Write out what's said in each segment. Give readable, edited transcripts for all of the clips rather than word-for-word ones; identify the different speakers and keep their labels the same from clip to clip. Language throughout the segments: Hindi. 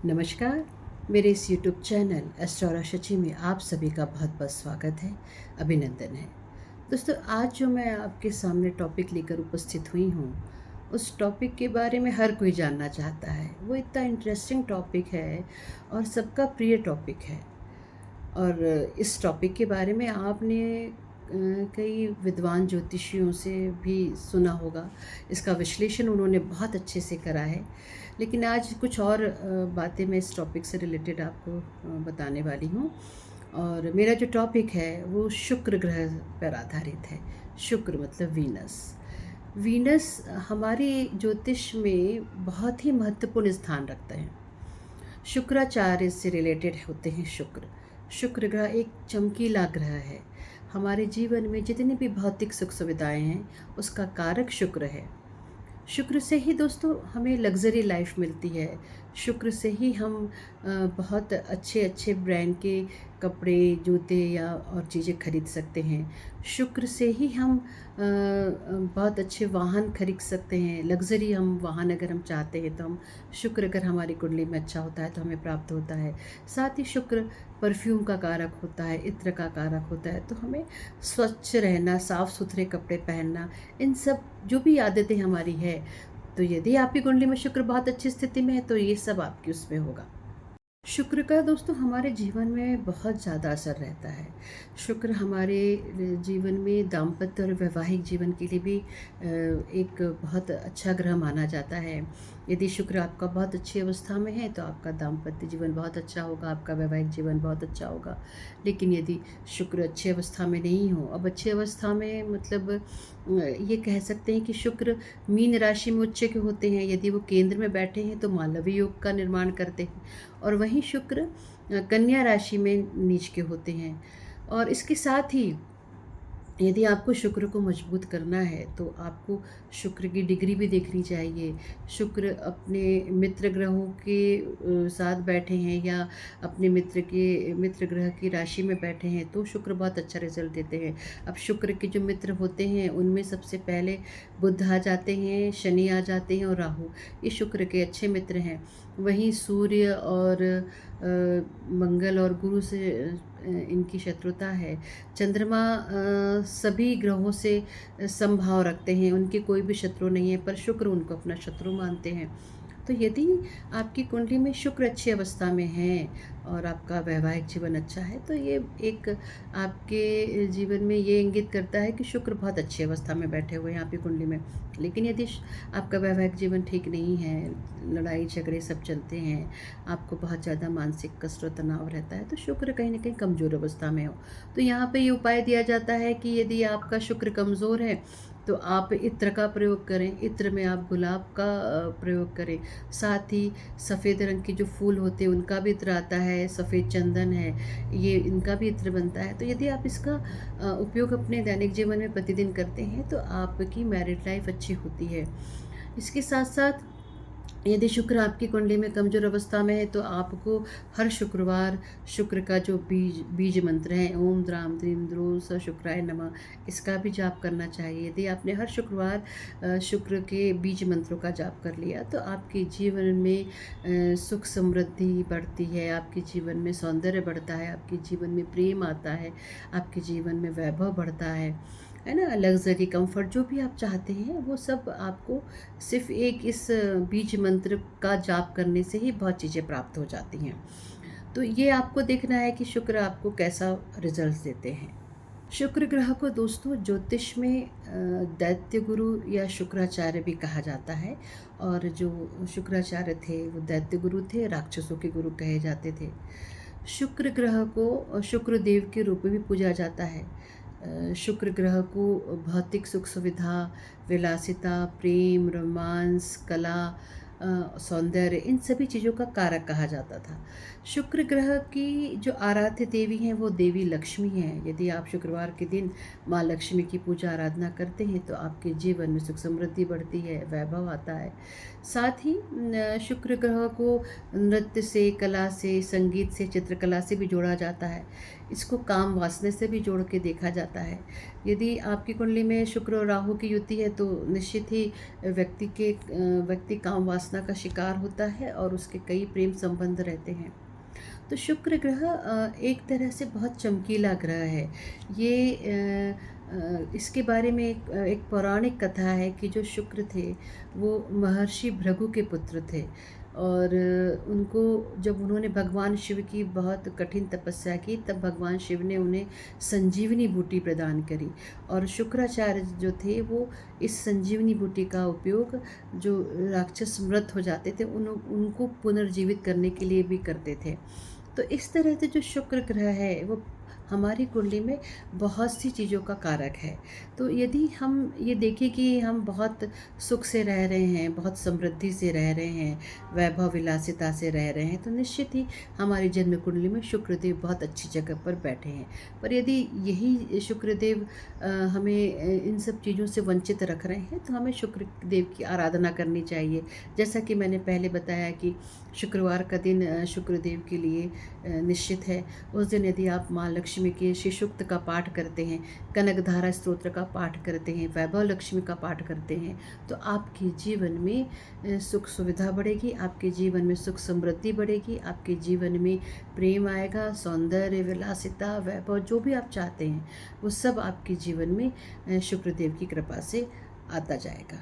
Speaker 1: नमस्कार। मेरे इस यूट्यूब चैनल एस्ट्रोलॉजी शची में आप सभी का बहुत बहुत स्वागत है, अभिनंदन है। दोस्तों, आज जो मैं आपके सामने टॉपिक लेकर उपस्थित हुई हूँ, उस टॉपिक के बारे में हर कोई जानना चाहता है। वो इतना इंटरेस्टिंग टॉपिक है और सबका प्रिय टॉपिक है। और इस टॉपिक के बारे में आपने कई विद्वान ज्योतिषियों से भी सुना होगा। इसका विश्लेषण उन्होंने बहुत अच्छे से करा है। लेकिन आज कुछ और बातें मैं इस टॉपिक से रिलेटेड आपको बताने वाली हूँ। और मेरा जो टॉपिक है वो शुक्र ग्रह पर आधारित है। शुक्र मतलब वीनस। वीनस हमारी ज्योतिष में बहुत ही महत्वपूर्ण स्थान रखता है। शुक्राचार्य से रिलेटेड होते हैं शुक्र। शुक्र ग्रह एक चमकीला ग्रह है। हमारे जीवन में जितनी भी भौतिक सुख सुविधाएं हैं, उसका कारक शुक्र है। शुक्र से ही दोस्तों हमें लग्जरी लाइफ मिलती है। शुक्र से ही हम बहुत अच्छे अच्छे ब्रांड के कपड़े, जूते या और चीज़ें खरीद सकते हैं। शुक्र से ही हम बहुत अच्छे वाहन खरीद सकते हैं। लग्जरी हम वाहन अगर हम चाहते हैं तो हम शुक्र अगर हमारी कुंडली में अच्छा होता है तो हमें प्राप्त होता है। साथ ही शुक्र परफ्यूम का कारक होता है, इत्र का कारक होता है। तो हमें स्वच्छ रहना, साफ़ सुथरे कपड़े पहनना, इन सब जो भी आदतें हमारी है, तो यदि आपकी कुंडली में शुक्र बहुत अच्छी स्थिति में है तो ये सब आपकी उसमें होगा। शुक्र का दोस्तों हमारे जीवन में बहुत ज़्यादा असर रहता है। शुक्र हमारे जीवन में दाम्पत्य और वैवाहिक जीवन के लिए भी एक बहुत अच्छा ग्रह माना जाता है। यदि शुक्र आपका बहुत अच्छी अवस्था में है तो आपका दाम्पत्य जीवन बहुत अच्छा होगा, आपका वैवाहिक जीवन बहुत अच्छा होगा। लेकिन यदि शुक्र अच्छी अवस्था में नहीं हो, अब अच्छी अवस्था में मतलब ये कह सकते हैं कि शुक्र मीन राशि में उच्च के होते हैं। यदि वो केंद्र में बैठे हैं तो मालवी योग का निर्माण करते हैं, और वहीं शुक्र कन्या राशि में नीच के होते हैं। और इसके साथ ही यदि आपको शुक्र को मजबूत करना है तो आपको शुक्र की डिग्री भी देखनी चाहिए। शुक्र अपने मित्र ग्रहों के साथ बैठे हैं या अपने मित्र ग्रह की राशि में बैठे हैं तो शुक्र बहुत अच्छा रिजल्ट देते हैं। अब शुक्र के जो मित्र होते हैं उनमें सबसे पहले बुध आ जाते हैं, शनि आ जाते हैं और राहु। ये शुक्र के अच्छे मित्र हैं। वहीं सूर्य और मंगल और गुरु से इनकी शत्रुता है। चंद्रमा सभी ग्रहों से समभाव रखते हैं, उनके कोई भी शत्रु नहीं है, पर शुक्र उनको अपना शत्रु मानते हैं। तो यदि आपकी कुंडली में शुक्र अच्छी अवस्था में है और आपका वैवाहिक जीवन अच्छा है तो ये एक आपके जीवन में ये इंगित करता है कि शुक्र बहुत अच्छी अवस्था में बैठे हुए हैं आपकी कुंडली में। लेकिन यदि आपका वैवाहिक जीवन ठीक नहीं है, लड़ाई झगड़े सब चलते हैं, आपको बहुत ज़्यादा मानसिक कष्ट और तनाव रहता है, तो शुक्र कहीं ना कहीं कमज़ोर अवस्था में हो, तो यहाँ पे ये उपाय दिया जाता है कि यदि आपका शुक्र कमज़ोर है तो आप इत्र का प्रयोग करें। इत्र में आप गुलाब का प्रयोग करें। साथ ही सफ़ेद रंग के जो फूल होते हैं उनका भी इत्र आता है, सफ़ेद चंदन है, ये इनका भी इत्र बनता है। तो यदि आप इसका उपयोग अपने दैनिक जीवन में प्रतिदिन करते हैं तो आपकी मैरिड लाइफ अच्छी होती है। इसके साथ साथ यदि शुक्र आपकी कुंडली में कमज़ोर अवस्था में है तो आपको हर शुक्रवार शुक्र का जो बीज मंत्र है, ओम द्राम द्रीम द्रो स शुक्राय नमः, इसका भी जाप करना चाहिए। यदि आपने हर शुक्रवार शुक्र के बीज मंत्रों का जाप कर लिया तो आपके जीवन में सुख समृद्धि बढ़ती है, आपके जीवन में सौंदर्य बढ़ता है, आपके जीवन में प्रेम आता है, आपके जीवन में वैभव बढ़ता है ना। लग्जरी कंफर्ट जो भी आप चाहते हैं वो सब आपको सिर्फ एक इस बीज मंत्र का जाप करने से ही बहुत चीज़ें प्राप्त हो जाती हैं। तो ये आपको देखना है कि शुक्र आपको कैसा रिजल्ट देते हैं। शुक्र ग्रह को दोस्तों ज्योतिष में दैत्य गुरु या शुक्राचार्य भी कहा जाता है। और जो शुक्राचार्य थे वो दैत्य गुरु थे, राक्षसों के गुरु कहे जाते थे। शुक्र ग्रह को शुक्र देव के रूप में भी पूजा जाता है। शुक्र ग्रह को भौतिक सुख सुविधा, विलासिता, प्रेम, रोमांस, कला, सौंदर्य, इन सभी चीज़ों का कारक कहा जाता था। शुक्र ग्रह की जो आराध्य देवी हैं वो देवी लक्ष्मी हैं। यदि आप शुक्रवार के दिन माँ लक्ष्मी की पूजा आराधना करते हैं तो आपके जीवन में सुख समृद्धि बढ़ती है, वैभव आता है। साथ ही शुक्र ग्रह को नृत्य से, कला से, संगीत से, चित्रकला से भी जोड़ा जाता है। इसको काम वासना से भी जोड़ के देखा जाता है। यदि आपकी कुंडली में शुक्र और राहु की युति है तो निश्चित ही व्यक्ति काम वासना वासना का शिकार होता है और उसके कई प्रेम संबंध रहते हैं। तो शुक्र ग्रह एक तरह से बहुत चमकीला ग्रह है। इसके बारे में एक पौराणिक कथा है कि जो शुक्र थे वो महर्षि भृगु के पुत्र थे, और उनको जब उन्होंने भगवान शिव की बहुत कठिन तपस्या की तब भगवान शिव ने उन्हें संजीवनी बूटी प्रदान करी, और शुक्राचार्य जो थे वो इस संजीवनी बूटी का उपयोग जो राक्षस मृत हो जाते थे उनको पुनर्जीवित करने के लिए भी करते थे। तो इस तरह से जो शुक्र ग्रह है वो हमारी कुंडली में बहुत सी चीज़ों का कारक है। तो यदि हम ये देखें कि हम बहुत सुख से रह रहे हैं, बहुत समृद्धि से रह रहे हैं, वैभव विलासिता से रह रहे हैं, तो निश्चित ही हमारी जन्म कुंडली में शुक्रदेव बहुत अच्छी जगह पर बैठे हैं। पर यदि यही शुक्रदेव हमें इन सब चीज़ों से वंचित रख रहे हैं तो हमें शुक्रदेव की आराधना करनी चाहिए। जैसा कि मैंने पहले बताया कि शुक्रवार का दिन शुक्रदेव के लिए निश्चित है। उस दिन यदि आप माँ लक्ष्मी के श्री सूक्त का पाठ करते हैं, कनकधारा स्तोत्र का पाठ करते हैं, वैभव लक्ष्मी का पाठ करते हैं, तो आपके जीवन में सुख सुविधा बढ़ेगी, आपके जीवन में सुख समृद्धि बढ़ेगी, आपके जीवन में प्रेम आएगा, सौंदर्य विलासिता वैभव जो भी आप चाहते हैं वो सब आपके जीवन में शुक्रदेव की कृपा से आता जाएगा।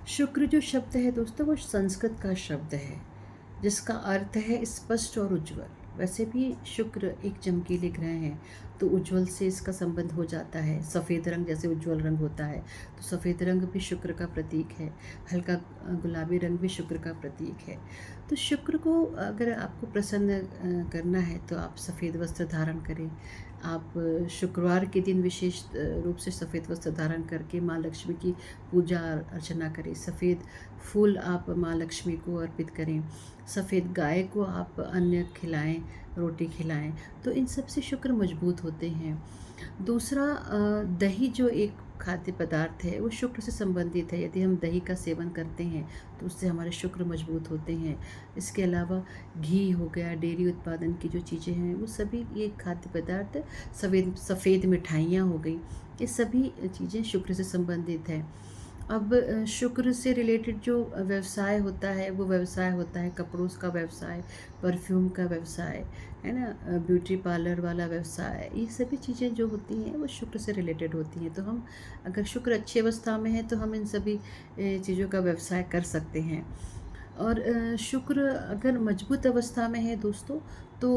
Speaker 1: शुक्र जो शब्द है दोस्तों वो संस्कृत का शब्द है जिसका अर्थ है स्पष्ट और उज्जवल। वैसे भी शुक्र एक चमकीले ग्रह हैं तो उज्जवल से इसका संबंध हो जाता है। सफ़ेद रंग जैसे उज्जवल रंग होता है तो सफ़ेद रंग भी शुक्र का प्रतीक है, हल्का गुलाबी रंग भी शुक्र का प्रतीक है। तो शुक्र को अगर आपको प्रसन्न करना है तो आप सफ़ेद वस्त्र धारण करें। आप शुक्रवार के दिन विशेष रूप से सफ़ेद वस्त्र धारण करके माँ लक्ष्मी की पूजा अर्चना करें। सफ़ेद फूल आप माँ लक्ष्मी को अर्पित करें, सफ़ेद गाय को आप अन्न खिलाएं, रोटी खिलाएं, तो इन सब से शुक्र मजबूत होते हैं। दूसरा, दही जो एक खाद्य पदार्थ है वो शुक्र से संबंधित है। यदि हम दही का सेवन करते हैं तो उससे हमारे शुक्र मजबूत होते हैं। इसके अलावा घी हो गया, डेयरी उत्पादन की जो चीज़ें हैं वो सभी ये खाद्य पदार्थ, सफ़ेद मिठाइयाँ हो गई, ये सभी चीज़ें शुक्र से संबंधित हैं। अब शुक्र से रिलेटेड जो व्यवसाय होता है वो व्यवसाय होता है कपड़ों का व्यवसाय, परफ्यूम का व्यवसाय, है ना, ब्यूटी पार्लर वाला व्यवसाय, ये सभी चीज़ें जो होती हैं वो शुक्र से रिलेटेड होती हैं। तो हम अगर शुक्र अच्छी अवस्था में है तो हम इन सभी चीज़ों का व्यवसाय कर सकते हैं। और शुक्र अगर मजबूत अवस्था में है दोस्तों तो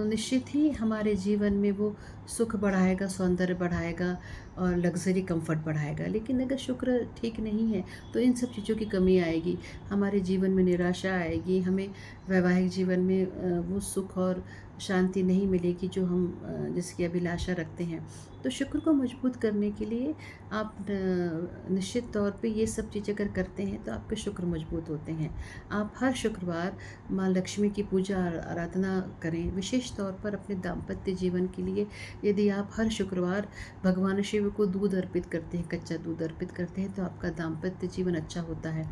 Speaker 1: निश्चित ही हमारे जीवन में वो सुख बढ़ाएगा, सौंदर्य बढ़ाएगा और लग्जरी कंफर्ट बढ़ाएगा। लेकिन अगर शुक्र ठीक नहीं है तो इन सब चीज़ों की कमी आएगी, हमारे जीवन में निराशा आएगी, हमें वैवाहिक जीवन में वो सुख और शांति नहीं मिलेगी जो हम जिसकी अभिलाषा रखते हैं। तो शुक्र को मजबूत करने के लिए आप निश्चित तौर पे ये सब चीज़ें अगर करते हैं तो आपके शुक्र मजबूत होते हैं। आप हर शुक्रवार माँ लक्ष्मी की पूजा आराधना करें। विशेष तौर पर अपने दाम्पत्य जीवन के लिए यदि आप हर शुक्रवार भगवान शिव को दूध अर्पित करते हैं, कच्चा दूध अर्पित करते हैं, तो आपका दाम्पत्य जीवन अच्छा होता है।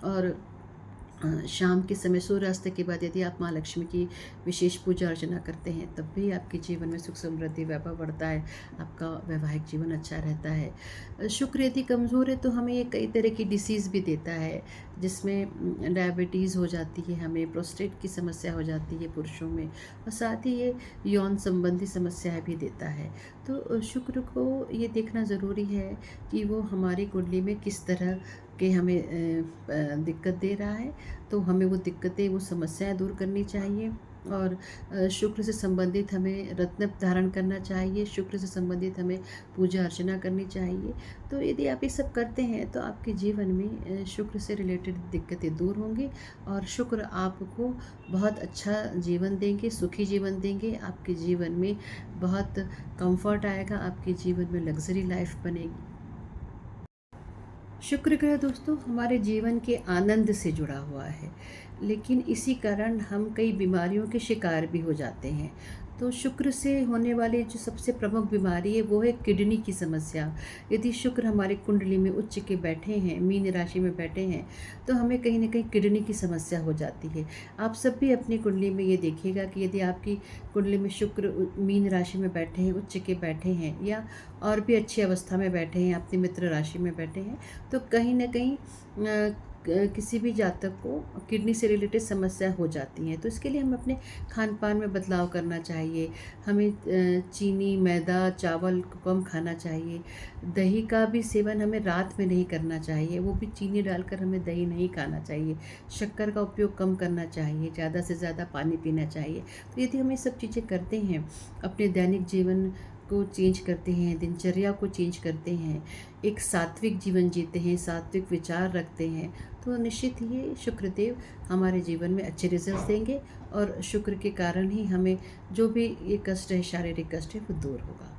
Speaker 1: और शाम के समय सूर्यास्त के बाद यदि आप माँ लक्ष्मी की विशेष पूजा अर्चना करते हैं तब भी आपके जीवन में सुख समृद्धि वैभव बढ़ता है, आपका वैवाहिक जीवन अच्छा रहता है। शुक्र यदि कमज़ोर है तो हमें ये कई तरह की डिसीज़ भी देता है, जिसमें डायबिटीज़ हो जाती है, हमें प्रोस्टेट की समस्या हो जाती है पुरुषों में, और साथ ही ये यौन संबंधी समस्याएं भी देता है। तो शुक्र को ये देखना ज़रूरी है कि वो हमारी कुंडली में किस तरह के हमें दिक्कत दे रहा है, तो हमें वो दिक्कतें, वो समस्याएं दूर करनी चाहिए। और शुक्र से संबंधित हमें रत्न धारण करना चाहिए, शुक्र से संबंधित हमें पूजा अर्चना करनी चाहिए। तो यदि आप ये सब करते हैं तो आपके जीवन में शुक्र से रिलेटेड दिक्कतें दूर होंगी और शुक्र आपको बहुत अच्छा जीवन देंगे, सुखी जीवन देंगे। आपके जीवन में बहुत कंफर्ट आएगा, आपके जीवन में लग्जरी लाइफ बनेगी। शुक्र ग्रह दोस्तों हमारे जीवन के आनंद से जुड़ा हुआ है, लेकिन इसी कारण हम कई बीमारियों के शिकार भी हो जाते हैं। तो शुक्र से होने वाली जो सबसे प्रमुख बीमारी है वो है किडनी की समस्या। यदि शुक्र हमारे कुंडली में उच्च के बैठे हैं, मीन राशि में बैठे हैं, तो हमें कहीं ना कहीं किडनी की समस्या हो जाती है। आप सब भी अपनी कुंडली में ये देखिएगा कि यदि आपकी कुंडली में शुक्र मीन राशि में बैठे हैं, उच्च के बैठे हैं, या और भी अच्छी अवस्था में बैठे हैं, अपनी मित्र राशि में बैठे हैं, तो कहीं ना कहीं किसी भी जातक को किडनी से रिलेटेड समस्या हो जाती हैं। तो इसके लिए हमें अपने खान पान में बदलाव करना चाहिए। हमें चीनी, मैदा, चावल को कम खाना चाहिए। दही का भी सेवन हमें रात में नहीं करना चाहिए, वो भी चीनी डालकर हमें दही नहीं खाना चाहिए। शक्कर का उपयोग कम करना चाहिए, ज़्यादा से ज़्यादा पानी पीना चाहिए। तो यदि हम ये सब चीज़ें करते हैं, अपने दैनिक जीवन को चेंज करते हैं, दिनचर्या को चेंज करते हैं, एक सात्विक जीवन जीते हैं, सात्विक विचार रखते हैं, तो निश्चित ही ये शुक्रदेव हमारे जीवन में अच्छे रिजल्ट देंगे और शुक्र के कारण ही हमें जो भी ये कष्ट है, शारीरिक कष्ट है, वो दूर होगा।